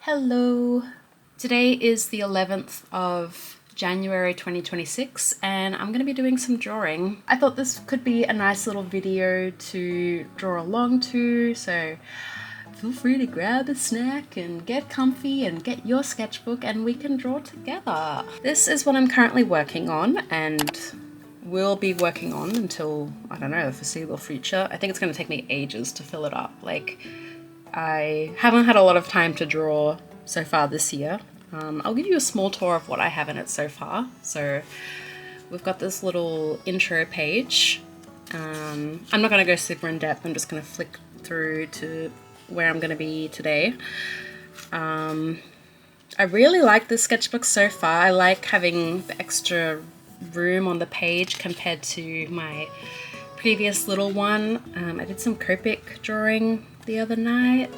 Hello! Today is the 11th of January 2026 and I'm going to be doing some drawing. I thought this could be a nice little video to draw along to, so feel free to grab a snack and get comfy and get your sketchbook and we can draw together. This is what I'm currently working on and will be working on until, I don't know, the foreseeable future. I think it's going to take me ages to fill it up. I haven't had a lot of time to draw so far this year. I'll give you a small tour of what I have in it so far. So we've got this little intro page. I'm not going to go super in depth, I'm just going to flick through to where I'm going to be today. I really like this sketchbook so far. I like having the extra room on the page compared to my previous little one. I did some Copic drawing the other night.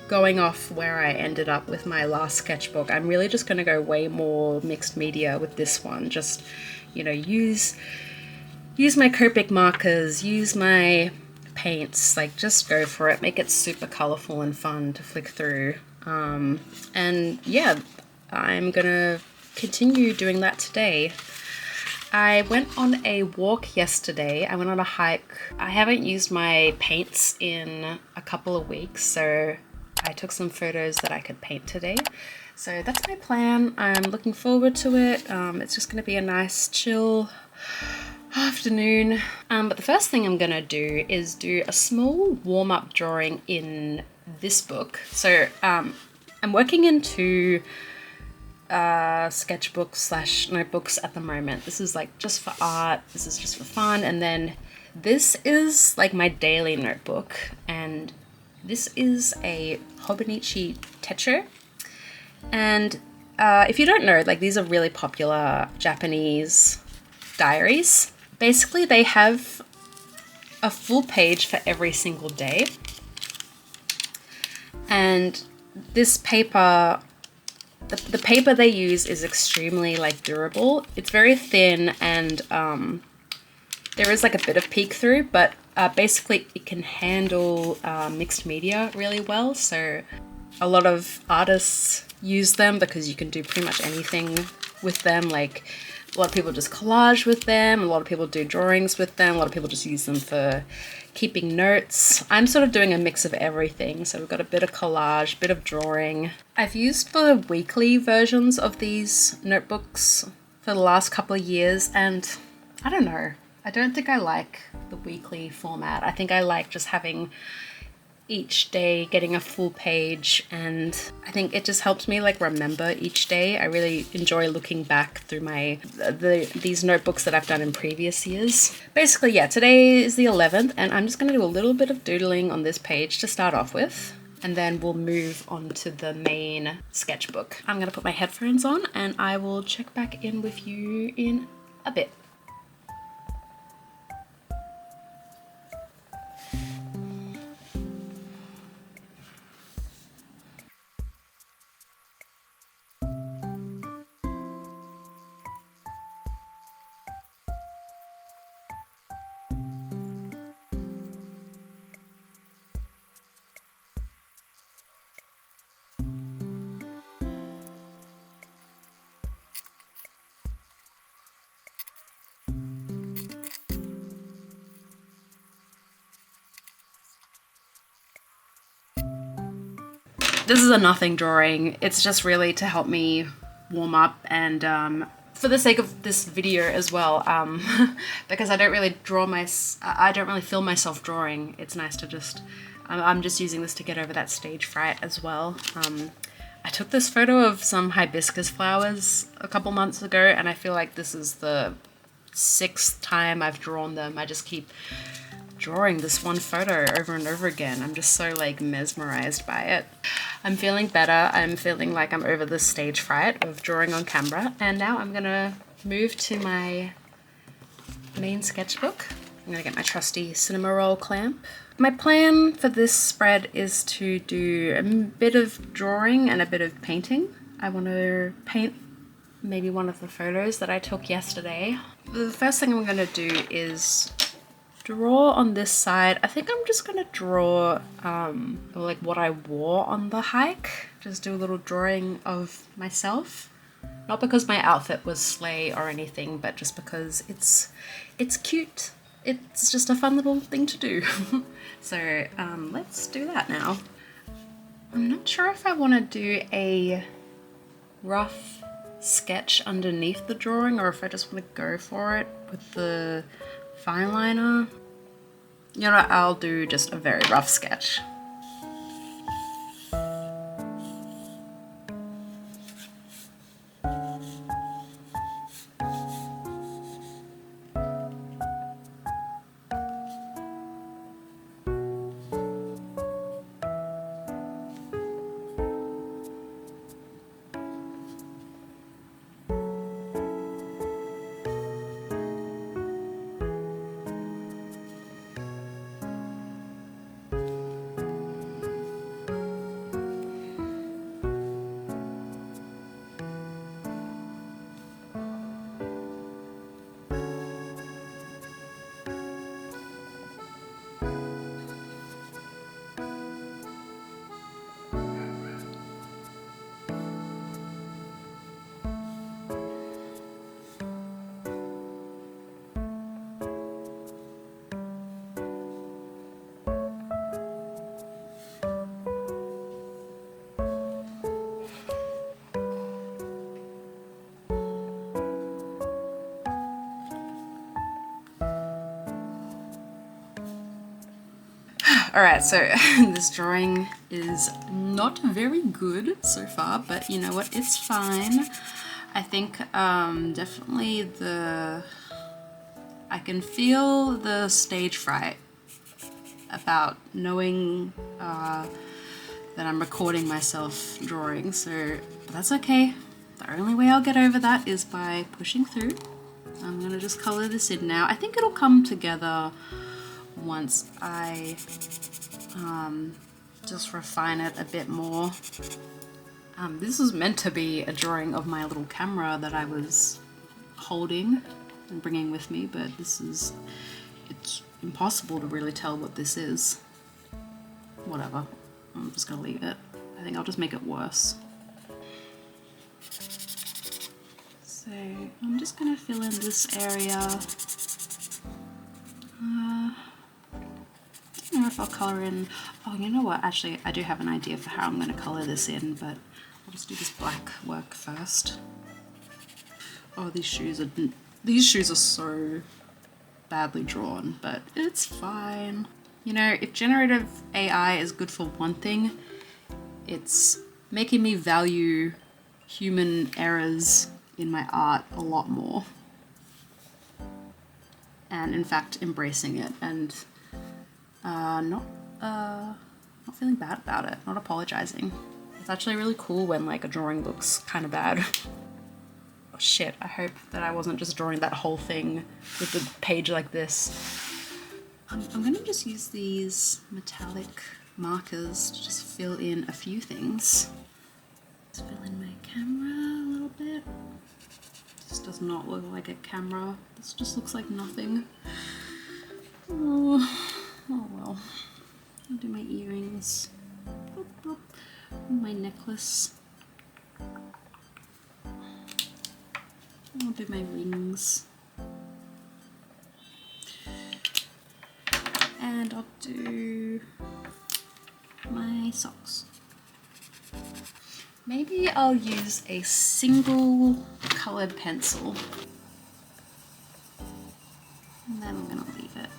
Going off where I ended up with my last sketchbook, I'm really just going to go way more mixed media with this one. Just, you know, use my Copic markers, use my paints, like just go for it, make it super colorful and fun to flick through. And yeah, I'm gonna continue doing that today. I went on a walk yesterday. I went on a hike. I haven't used my paints in a couple of weeks, so I took some photos that I could paint today. So that's my plan. I'm looking forward to it. It's just going to be a nice chill afternoon. But the first thing I'm going to do is do a small warm-up drawing in this book. So I'm working into sketchbooks / notebooks at the moment. This is like just for art, this is just for fun, and then this is like my daily notebook, and this is a Hobonichi Techo. And if you don't know, like these are really popular Japanese diaries. Basically they have a full page for every single day, and this paper, the paper they use is extremely like durable. It's very thin and there is like a bit of peek through, but basically it can handle mixed media really well. So a lot of artists use them because you can do pretty much anything with them. Like a lot of people just collage with them, a lot of people do drawings with them, a lot of people just use them for keeping notes. I'm sort of doing a mix of everything. So we've got a bit of collage, bit of drawing. I've used the weekly versions of these notebooks for the last couple of years, and I don't know. I don't think I like the weekly format. I think I like just having each day getting a full page, and I think it just helps me like remember each day. I really enjoy looking back through these notebooks that I've done in previous years. Basically, yeah, today is the 11th and I'm just going to do a little bit of doodling on this page to start off with, and then we'll move on to the main sketchbook. I'm going to put my headphones on and I will check back in with you in a bit. This is a nothing drawing. It's just really to help me warm up and for the sake of this video as well, because I don't really feel myself drawing. It's nice to just, I'm just using this to get over that stage fright as well. I took this photo of some hibiscus flowers a couple months ago and I feel like this is the 6th time I've drawn them. I just keep drawing this one photo over and over again. I'm just so like mesmerized by it. I'm feeling better. I'm feeling like I'm over the stage fright of drawing on camera, and now I'm gonna move to my main sketchbook. I'm gonna get my trusty cinema roll clamp. My plan for this spread is to do a bit of drawing and a bit of painting. I want to paint maybe one of the photos that I took yesterday. The first thing I'm gonna do is draw on this side, I think I'm just gonna draw like what I wore on the hike. Just do a little drawing of myself. Not because my outfit was slay or anything, but just because it's cute. It's just a fun little thing to do. So let's do that now. I'm not sure if I want to do a rough sketch underneath the drawing or if I just want to go for it with the fine liner. You know what, I'll do just a very rough sketch. Alright, so this drawing is not very good so far, but you know what, it's fine. I think definitely I can feel the stage fright about knowing that I'm recording myself drawing, so that's okay. The only way I'll get over that is by pushing through. I'm gonna just color this in now. I think it'll come together once I just refine it a bit more. This was meant to be a drawing of my little camera that I was holding and bringing with me, but it's impossible to really tell what this is. Whatever, I'm just gonna leave it. I think I'll just make it worse. So I'm just gonna fill in this area. I don't know if I'll colour in, oh you know what, actually I do have an idea for how I'm going to colour this in, but I'll just do this black work first. Oh, these shoes are so badly drawn, but it's fine. You know, if generative AI is good for one thing, it's making me value human errors in my art a lot more. And in fact embracing it and not feeling bad about it, not apologizing. It's actually really cool when like a drawing looks kind of bad. Oh shit, I hope that I wasn't just drawing that whole thing with the page like this. I'm gonna just use these metallic markers to just fill in a few things. Just fill in my camera a little bit. This does not look like a camera. This just looks like nothing. Oh well. I'll do my earrings. Boop, boop. My necklace. I'll do my rings. And I'll do my socks. Maybe I'll use a single colored pencil. And then I'm gonna leave it.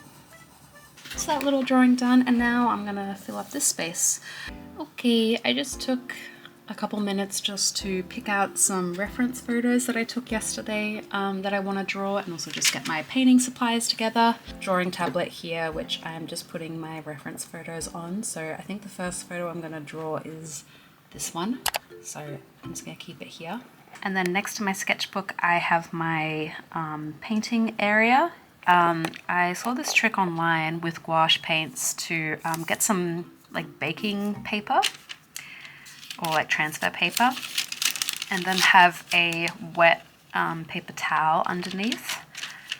So that little drawing done, and now I'm gonna fill up this space. Okay, I just took a couple minutes just to pick out some reference photos that I took yesterday that I want to draw, and also just get my painting supplies together. Drawing tablet here, which I'm just putting my reference photos on. So I think the first photo I'm gonna draw is this one. So I'm just gonna keep it here. And then next to my sketchbook, I have my painting area. I saw this trick online with gouache paints to get some like baking paper or like transfer paper, and then have a wet paper towel underneath.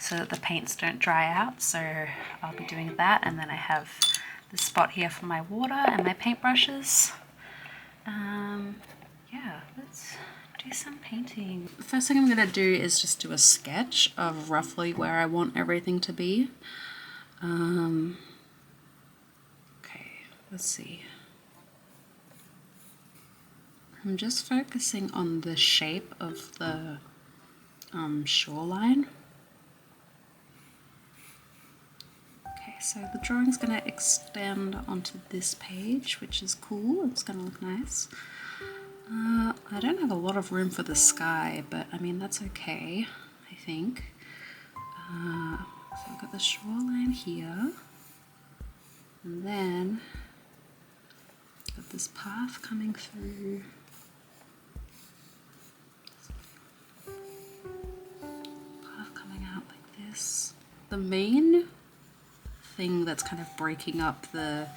so that the paints don't dry out. So I'll be doing that, and then I have the spot here for my water and my paintbrushes. Yeah, let's do some painting. The first thing I'm gonna do is just do a sketch of roughly where I want everything to be. Okay, let's see. I'm just focusing on the shape of the shoreline. Okay, so the drawing's gonna extend onto this page, which is cool. It's gonna look nice. I don't have a lot of room for the sky, but I mean, that's okay, I think. So I've got the shoreline here, and then got this path coming through. Path coming out like this. The main thing that's kind of breaking up the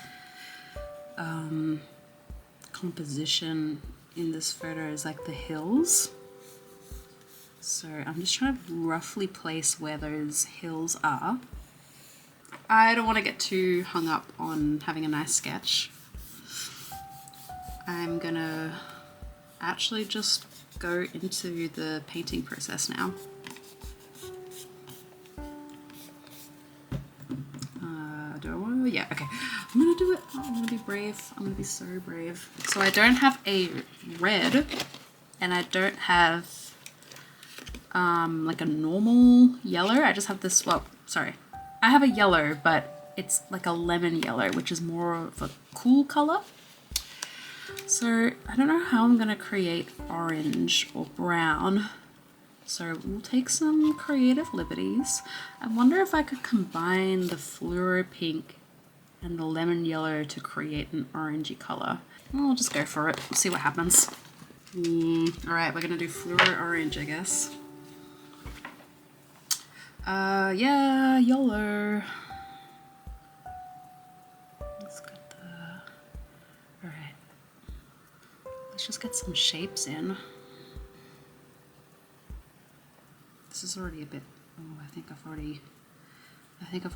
composition in this photo is like the hills. So I'm just trying to roughly place where those hills are. I don't want to get too hung up on having a nice sketch. I'm gonna actually just go into the painting process now. Yeah, okay. I'm gonna do it. I'm gonna be brave. I'm gonna be so brave. So I don't have a red, and I don't have like a normal yellow. I just have this, well, sorry. I have a yellow, but it's like a lemon yellow, which is more of a cool color. So I don't know how I'm gonna create orange or brown. So we'll take some creative liberties. I wonder if I could combine the fluoro pink and the lemon yellow to create an orangey color. I'll just go for it, see what happens. Alright, we're gonna do fluoro orange, I guess. Yeah, yellow. Let's get the... Alright. Let's just get some shapes in. This is already a bit... Oh, I think I've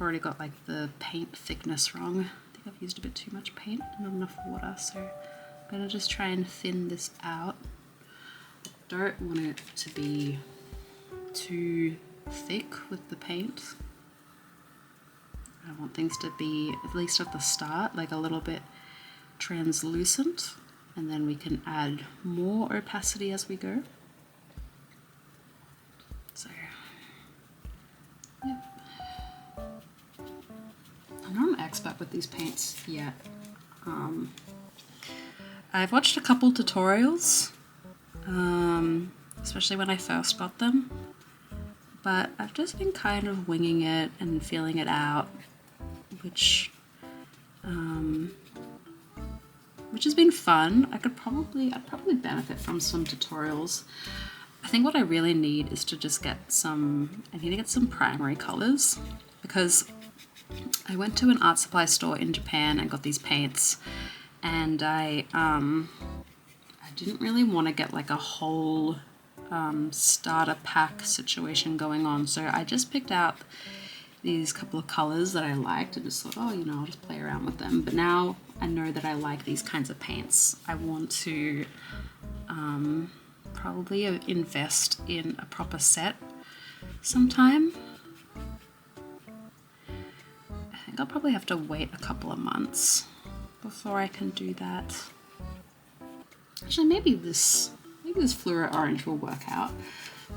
already got like the paint thickness wrong. I think I've used a bit too much paint and not enough water, so I'm gonna just try and thin this out. I don't want it to be too thick with the paint. I want things to be, at least at the start, like a little bit translucent, and then we can add more opacity as we go. So, yep. I'm not an expert with these paints yet. I've watched a couple tutorials, especially when I first got them, but I've just been kind of winging it and feeling it out, which has been fun. I'd probably benefit from some tutorials. I think what I really need is to just get some, I need to get some primary colors, because I went to an art supply store in Japan and got these paints, and I didn't really want to get like a whole starter pack situation going on, so I just picked out these couple of colors that I liked and just thought, oh, you know, I'll just play around with them. But now I know that I like these kinds of paints. I want to probably invest in a proper set sometime. I think I'll probably have to wait a couple of months before I can do that. Actually, maybe this fluoro orange will work out.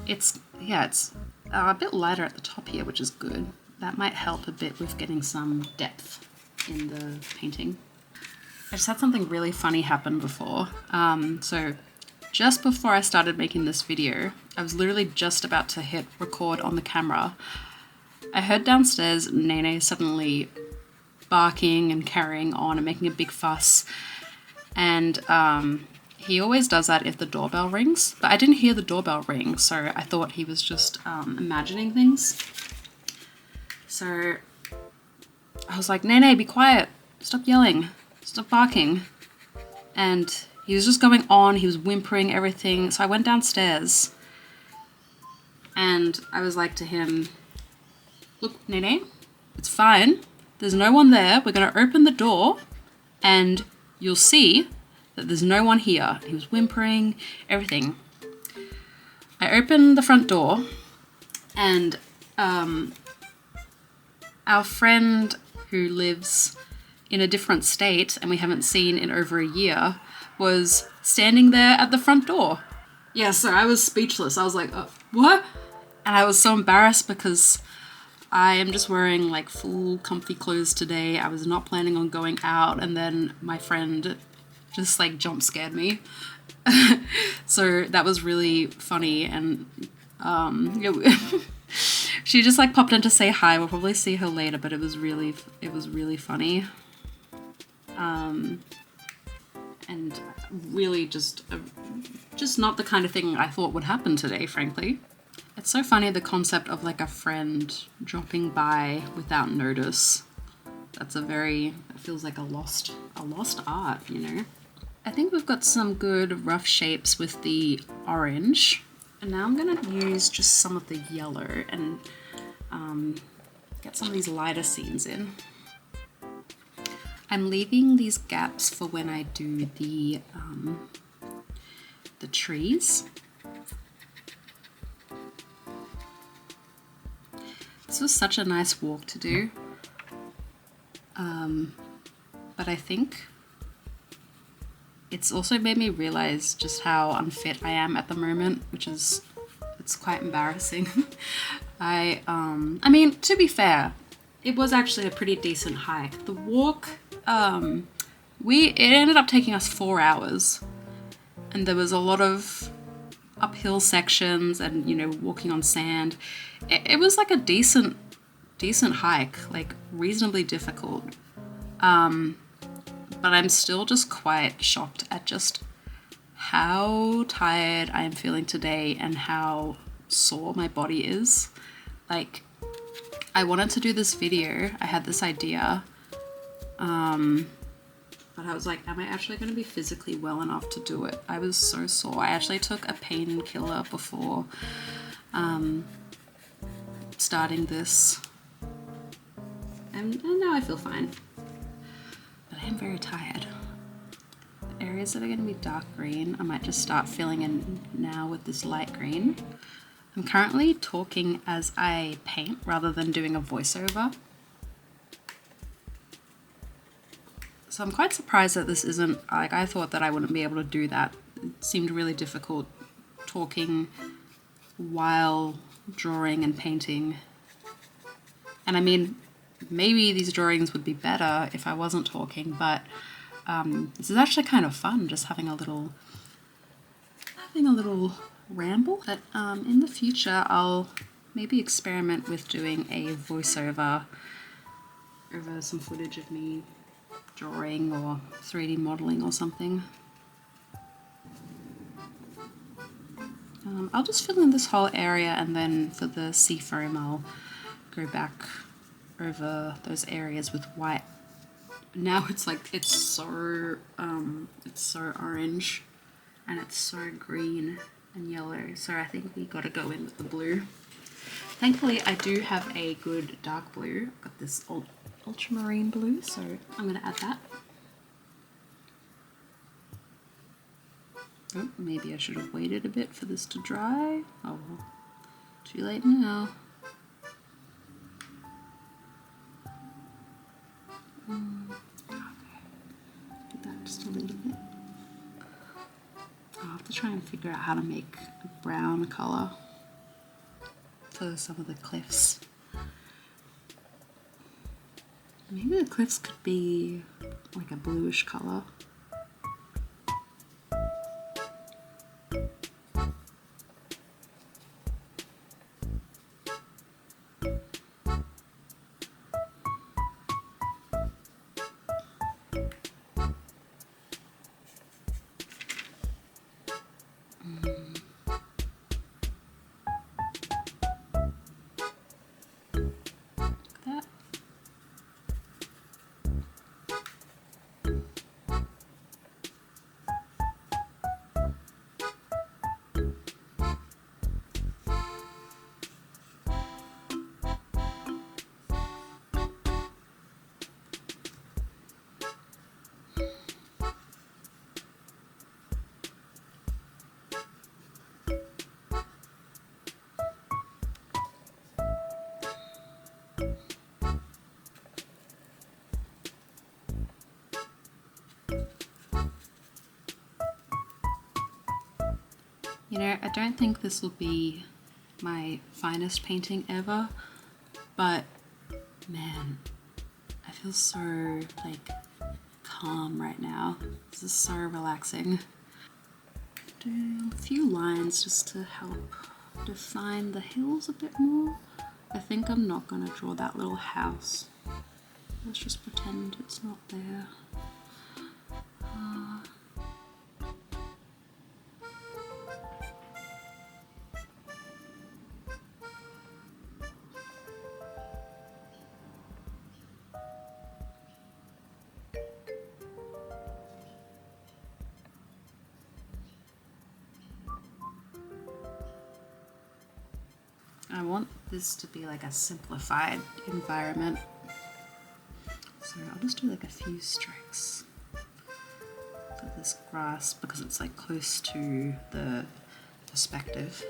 It's a bit lighter at the top here, which is good. That might help a bit with getting some depth in the painting. I just had something really funny happen before. So just before I started making this video, I was literally just about to hit record on the camera. I heard downstairs Nene suddenly barking and carrying on and making a big fuss. And he always does that if the doorbell rings, but I didn't hear the doorbell ring, so I thought he was just imagining things. So I was like, Nene, be quiet, stop yelling, stop barking. And he was just going on, he was whimpering everything. So I went downstairs and I was like to him, Look, Nene, it's fine. There's no one there. We're going to open the door and you'll see that there's no one here. He was whimpering, everything. I opened the front door and our friend who lives in a different state and we haven't seen in over a year was standing there at the front door. Yeah, so I was speechless. I was like, what? And I was so embarrassed because I am just wearing like full comfy clothes today. I was not planning on going out, and then my friend just like jump scared me. So that was really funny, and she just like popped in to say hi. We'll probably see her later, but it was really funny. And really just not the kind of thing I thought would happen today, frankly. It's so funny, the concept of like a friend dropping by without notice. It feels like a lost art, you know? I think we've got some good rough shapes with the orange. And now I'm gonna use just some of the yellow and get some of these lighter scenes in. I'm leaving these gaps for when I do the trees. This was such a nice walk to do, but I think it's also made me realize just how unfit I am at the moment, it's quite embarrassing. I mean, to be fair, it was actually a pretty decent hike. The walk, it ended up taking us 4 hours, and there was a lot of uphill sections and, you know, walking on sand. It was like a decent hike, like reasonably difficult. But I'm still just quite shocked at just how tired I am feeling today and how sore my body is. Like, I wanted to do this video. I had this idea. But I was like, am I actually going to be physically well enough to do it? I was so sore. I actually took a painkiller before starting this. And now I feel fine. But I am very tired. The areas that are going to be dark green, I might just start filling in now with this light green. I'm currently talking as I paint rather than doing a voiceover. So I'm quite surprised that this isn't, like, I thought that I wouldn't be able to do that. It seemed really difficult talking while drawing and painting. And I mean, maybe these drawings would be better if I wasn't talking, but this is actually kind of fun, just having a little ramble. But in the future, I'll maybe experiment with doing a voiceover over some footage of me drawing or 3D modeling or something. I'll just fill in this whole area, and then for the sea foam I'll go back over those areas with white. Now it's like, it's so orange and it's so green and yellow, so I think we gotta go in with the blue. Thankfully I do have a good dark blue. I've got this ultramarine blue, so I'm gonna add that. Oh, maybe I should have waited a bit for this to dry. Oh, too late now. Okay, do that just a little bit. I'll have to try and figure out how to make a brown color for some of the cliffs. Maybe the cliffs could be like a bluish color. You know, I don't think this will be my finest painting ever, but man, I feel so like calm right now. This is so relaxing. Do a few lines just to help define the hills a bit more. I think I'm not gonna draw that little house. Let's just pretend it's not there. I want this to be like a simplified environment. So I'll just do like a few strokes for this grass because it's like close to the perspective.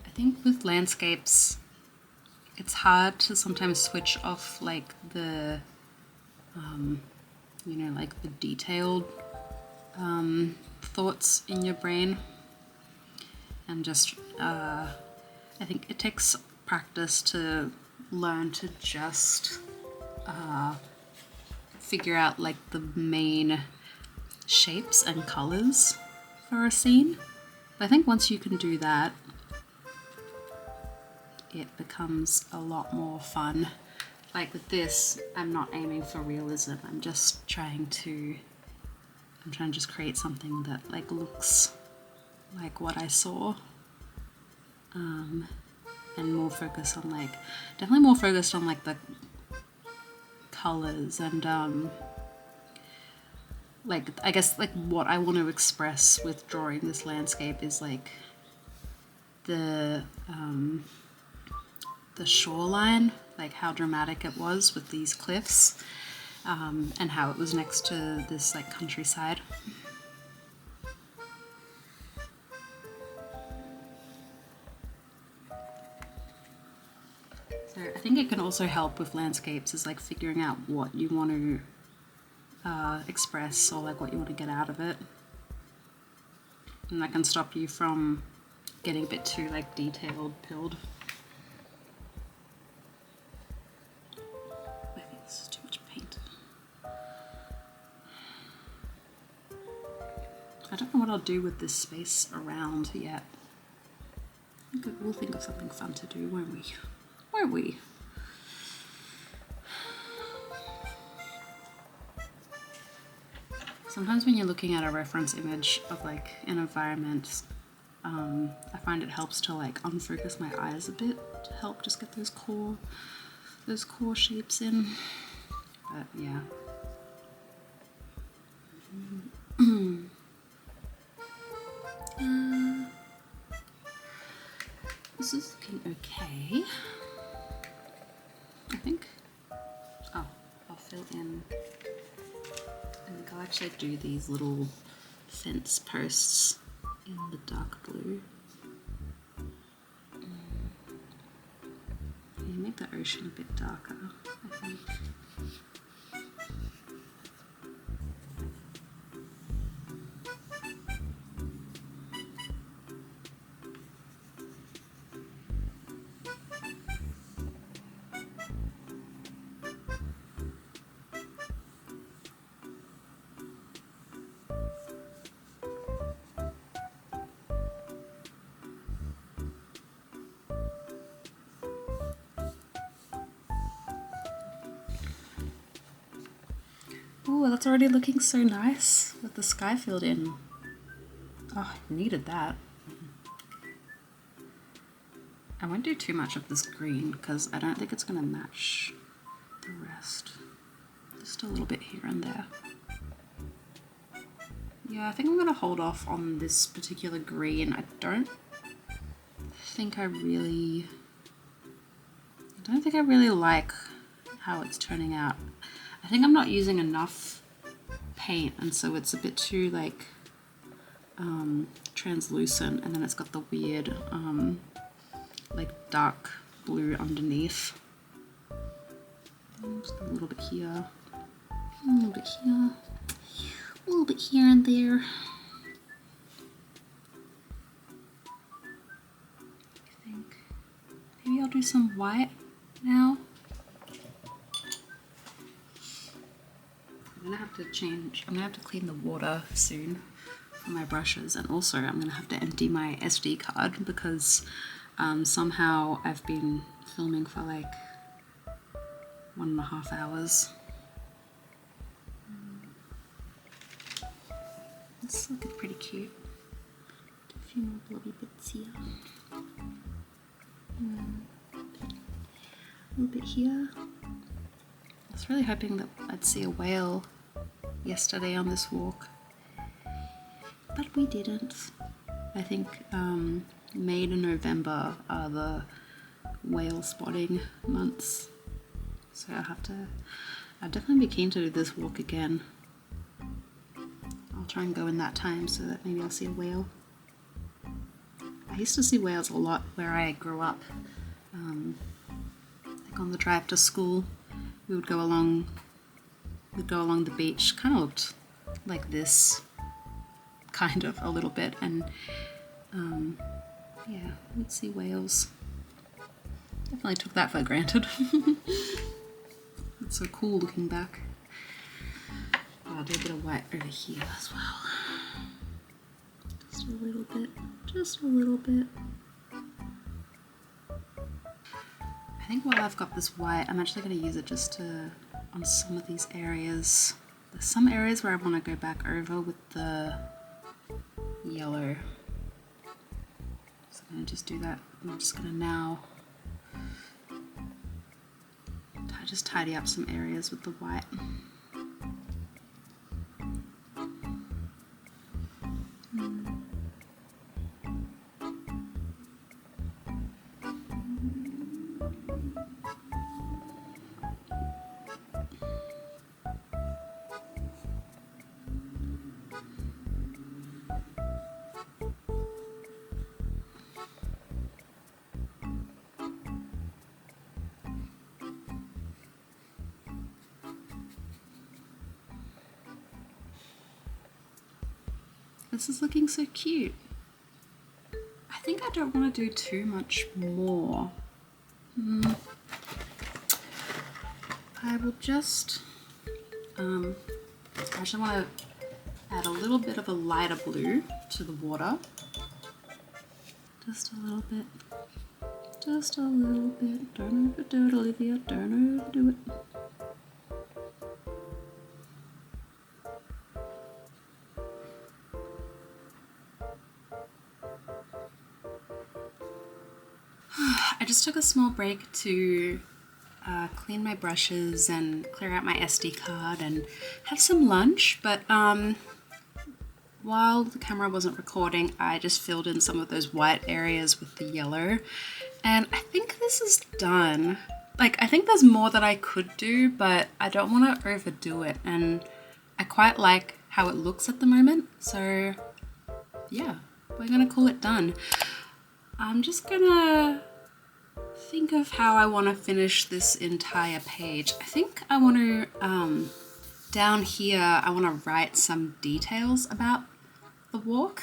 I think with landscapes, it's hard to sometimes switch off like the, you know, like the detailed thoughts in your brain, and just I think it takes practice to learn to just figure out like the main shapes and colors for a scene. I think once you can do that, it becomes a lot more fun. Like with this, I'm not aiming for realism. I'm trying to just create something that like looks like what I saw, and more focused on like, definitely more focused on like the colors and like I guess like what I want to express with drawing this landscape is like the shoreline, like how dramatic it was with these cliffs, and how it was next to this like countryside. So I think it can also help with landscapes is like figuring out what you want to express or like what you want to get out of it, and that can stop you from getting a bit too like detailed pilled. I think this is too much paint. I don't know what I'll do with this space around yet. We'll think of something fun to do, won't we? Won't we? Sometimes when you're looking at a reference image of like an environment, I find it helps to like unfocus my eyes a bit to help just get those core shapes in. But yeah. This is looking okay, I think. Oh, I'll fill in. I think I'll actually do these little fence posts in the dark blue. You make the ocean a bit darker, I think. Oh, that's already looking so nice with the sky filled in. Oh, I needed that. I won't do too much of this green because I don't think it's going to match the rest. Just a little bit here and there. Yeah, I think I'm going to hold off on this particular green. I don't think I really like how it's turning out. I think I'm not using enough paint, and so it's a bit too like translucent, and then it's got the weird like dark blue underneath. Just a little bit here. A little bit here, a little bit here and there. I think maybe I'll do some white now. I'm gonna have to clean the water soon for my brushes, and also I'm gonna have to empty my SD card because somehow I've been filming for like 1.5 hours. It's looking pretty cute. Do a few more blobby bits here. A little bit here. I was really hoping that I'd see a whale yesterday on this walk, but we didn't. I think May to November are the whale spotting months, so I'd definitely be keen to do this walk again. I'll try and go in that time so that maybe I'll see a whale. I used to see whales a lot where I grew up. Like on the drive to school, we'd go along the beach. Kind of looked like this, kind of a little bit, and yeah, we'd see whales. Definitely took that for granted. It's so cool looking back. Oh, I'll do a bit of white over here as well. Just a little bit, just a little bit. I think while I've got this white, I'm actually going to use it just on some of these areas. There's some areas where I want to go back over with the yellow. So I'm going to just do that. I'm just going to now just tidy up some areas with the white. This is looking so cute. I think I don't want to do too much more. I will just, I actually want to add a little bit of a lighter blue to the water. Just a little bit. Just a little bit. Don't overdo it, Olivia. Don't overdo it. I just took a small break to clean my brushes and clear out my SD card and have some lunch, but while the camera wasn't recording, I just filled in some of those white areas with the yellow, and I think this is done. Like, I think there's more that I could do, but I don't want to overdo it, and I quite like how it looks at the moment, so yeah, we're gonna call it done. I'm just gonna think of how I want to finish this entire page. I think I want to, down here, I want to write some details about the walk.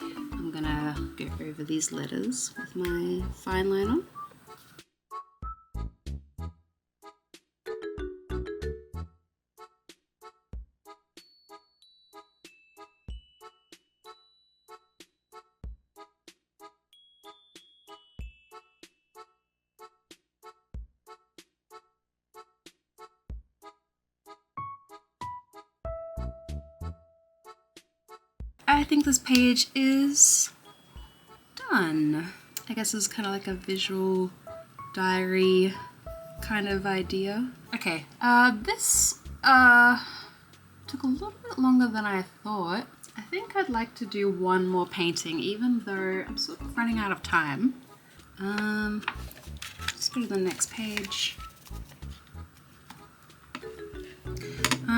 I'm gonna go over these letters with my fine liner. I think this page is done. I guess it's kind of like a visual diary kind of idea. Okay, this took a little bit longer than I thought. I think I'd like to do one more painting, even though I'm sort of running out of time. Let's go to the next page.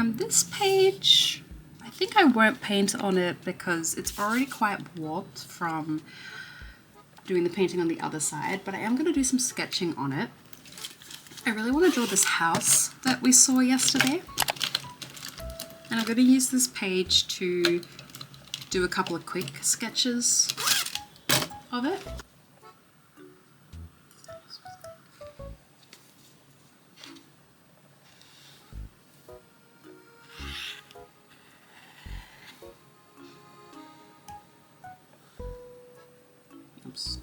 This page, I think I won't paint on it because it's already quite warped from doing the painting on the other side, but I am going to do some sketching on it. I really want to draw this house that we saw yesterday, and I'm going to use this page to do a couple of quick sketches of it. Oops.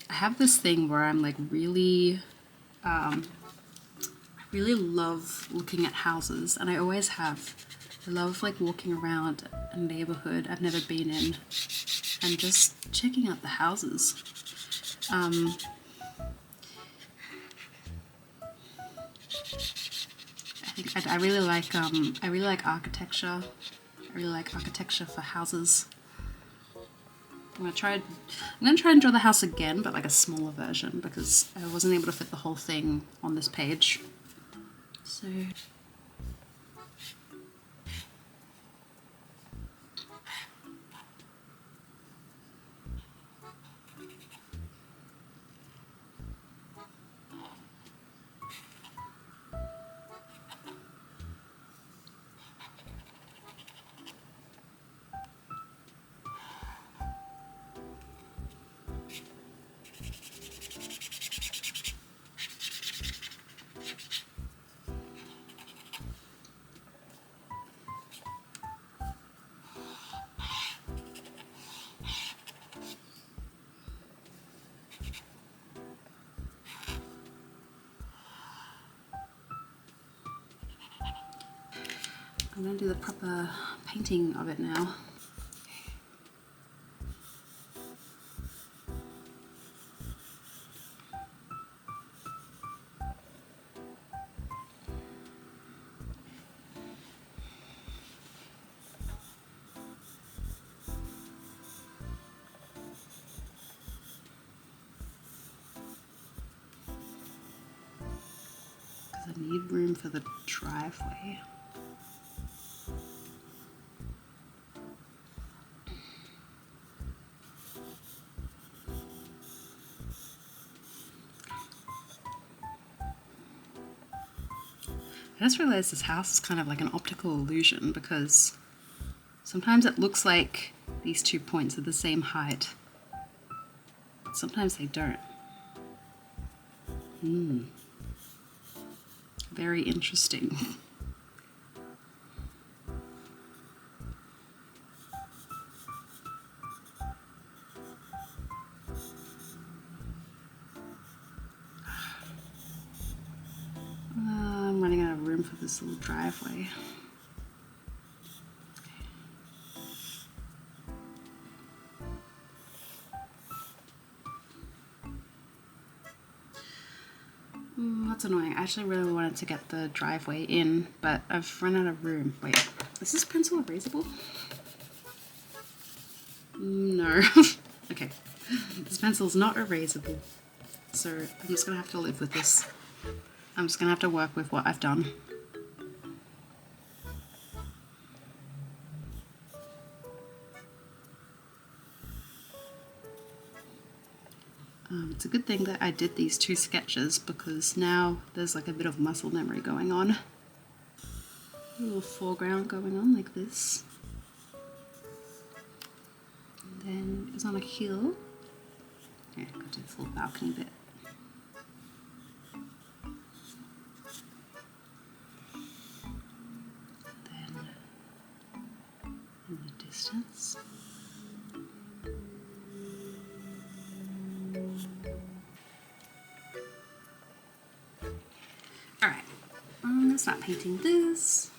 I have this thing where I'm like really, I really love looking at houses, and I always have. I love like walking around a neighborhood I've never been in and just checking out the houses. I think I really like architecture. I really like architecture for houses. I'm gonna try and draw the house again, but like a smaller version, because I wasn't able to fit the whole thing on this page. So I'm gonna do the proper painting of it now. Because I need room for the driveway. I just realized this house is kind of like an optical illusion, because sometimes it looks like these 2 points are the same height. Sometimes they don't. Very interesting. I'm running out of room for this little driveway. That's annoying. I actually really wanted to get the driveway in, but I've run out of room. Wait, is this pencil erasable? No. Okay, this pencil's not erasable, so I'm just gonna have to live with this. I'm just gonna have to work with what I've done. It's a good thing that I did these 2 sketches, because now there's like a bit of muscle memory going on. A little foreground going on like this. And then it's on a hill. Yeah, go to this little balcony bit. Then in the distance. Alright, let's start painting this.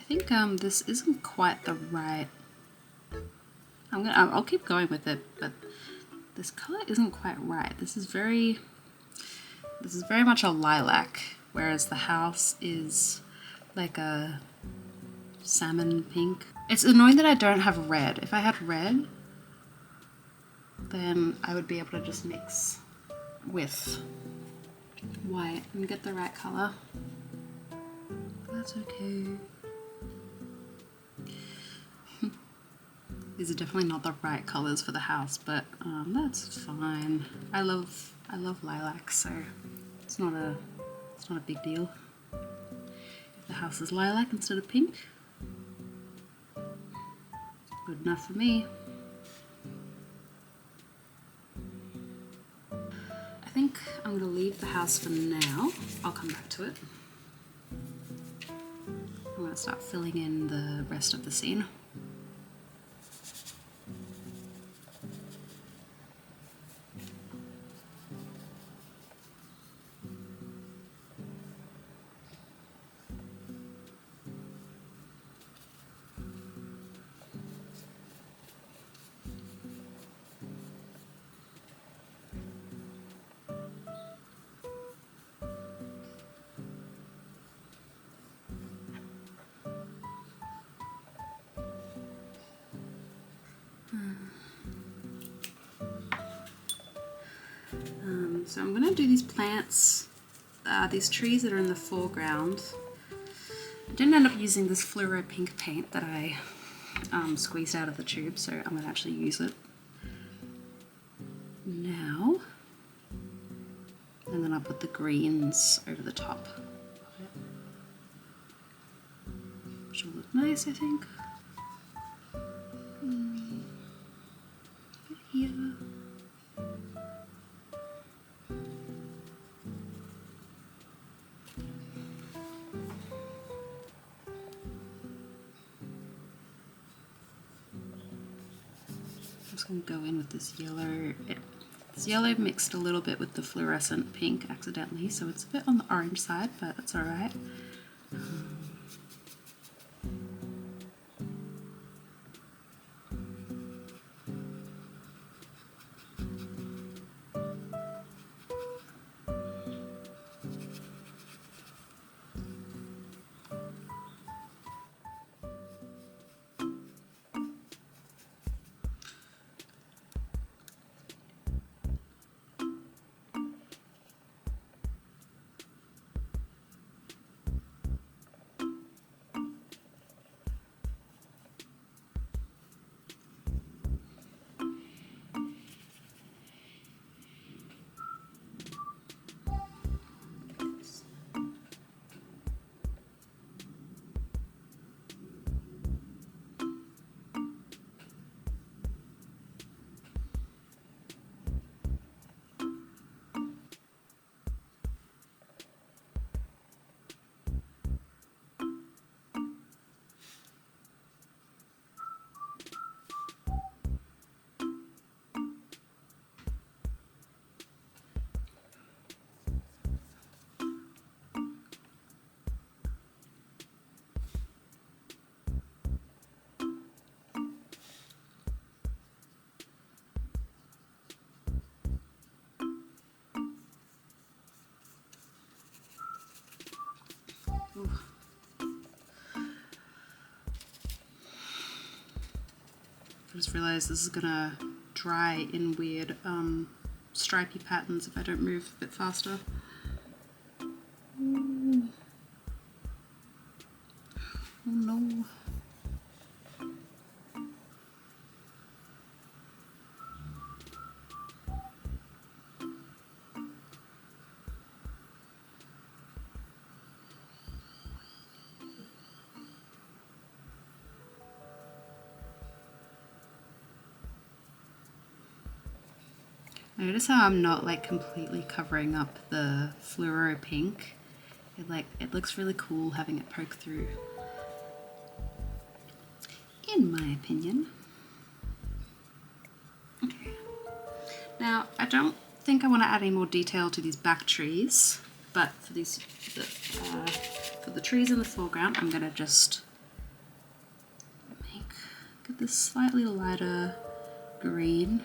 think this isn't quite the right. I'll keep going with it, but this color isn't quite right. This is very much a lilac, whereas the house is like a salmon pink. It's annoying that I don't have red. If I had red, then I would be able to just mix with white and get the right color. That's okay. These are definitely not the right colors for the house, but that's fine. I love lilac, so it's not a big deal. If the house is lilac instead of pink, good enough for me. I think I'm going to leave the house for now. I'll come back to it. I'm going to start filling in the rest of the scene. So I'm going to do these plants, these trees that are in the foreground. I didn't end up using this fluoro pink paint that I squeezed out of the tube, so I'm going to actually use it now. And then I'll put the greens over the top, which will look nice, I think. Here. I'm just going to go in with this yellow. This yellow mixed a little bit with the fluorescent pink accidentally, so it's a bit on the orange side, but that's alright. Ooh. I just realized this is gonna dry in weird stripy patterns if I don't move a bit faster. Ooh. Oh no. Notice how I'm not like completely covering up the fluoro pink. It looks really cool having it poke through, in my opinion. Okay. Now I don't think I want to add any more detail to these back trees, but for the trees in the foreground, I'm gonna just with this slightly lighter green.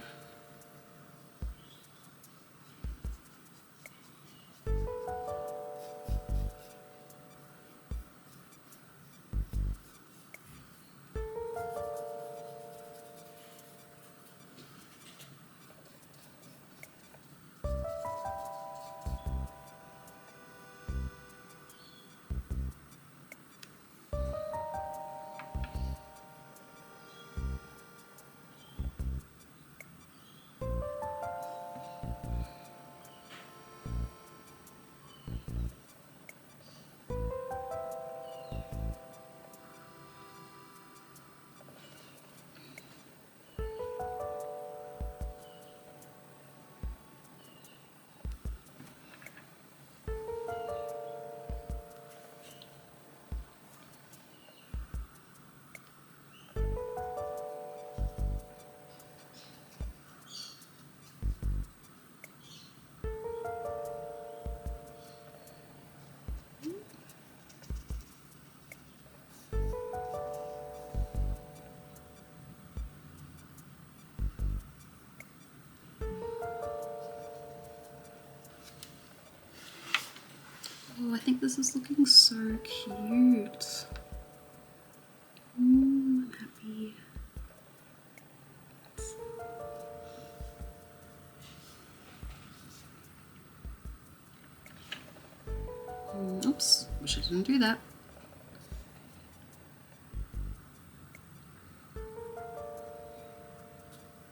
Oh, I think this is looking so cute. I'm happy. Oops, wish I didn't do that.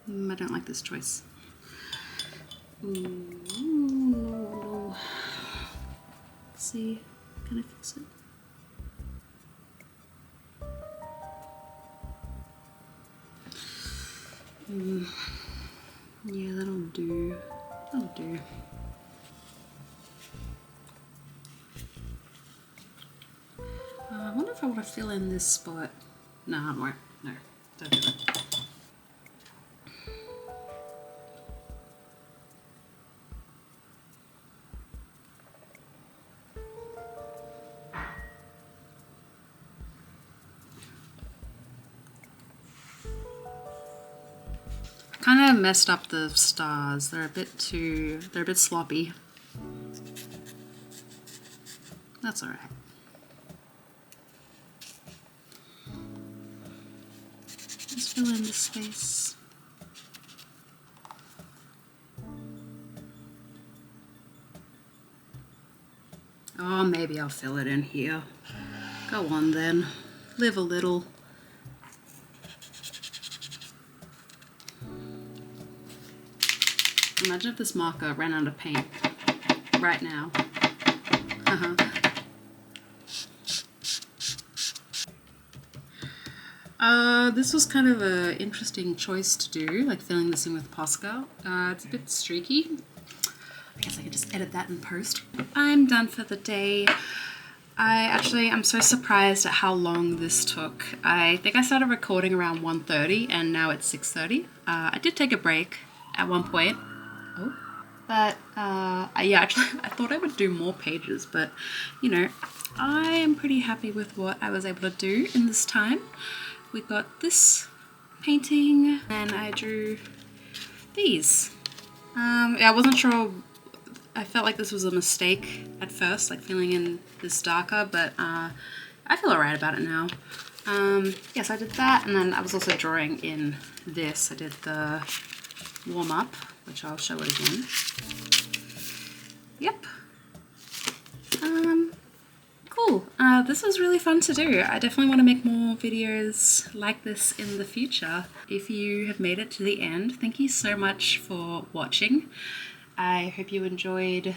I don't like this choice. No. Let's see, can I fix it? Yeah, that'll do. That'll do. I wonder if I want to fill in this spot. No, I won't. No, don't do that. Kind of messed up the stars. They're a bit sloppy. That's all right. Just fill in the space. Oh, maybe I'll fill it in here. Go on then. Live a little. Imagine if this marker ran out of paint right now. This was kind of an interesting choice to do, like filling this in with Posca. It's a bit streaky. I guess I could just edit that in post. I'm done for the day. I'm so surprised at how long this took. I think I started recording around 1:30 and now it's 6:30. I did take a break at one point. But yeah, actually I thought I would do more pages, but you know, I am pretty happy with what I was able to do in this time. We got this painting and I drew these. Yeah, I wasn't sure. I felt like this was a mistake at first, like filling in this darker, but I feel alright about it now. Yes, I did that, and then I was also drawing in this. I did the warm-up, which I'll show it again. Yep. Cool. This was really fun to do. I definitely want to make more videos like this in the future. If you have made it to the end, thank you so much for watching. I hope you enjoyed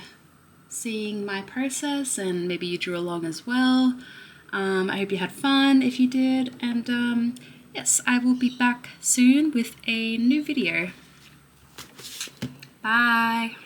seeing my process and maybe you drew along as well. I hope you had fun if you did, and yes, I will be back soon with a new video. Bye!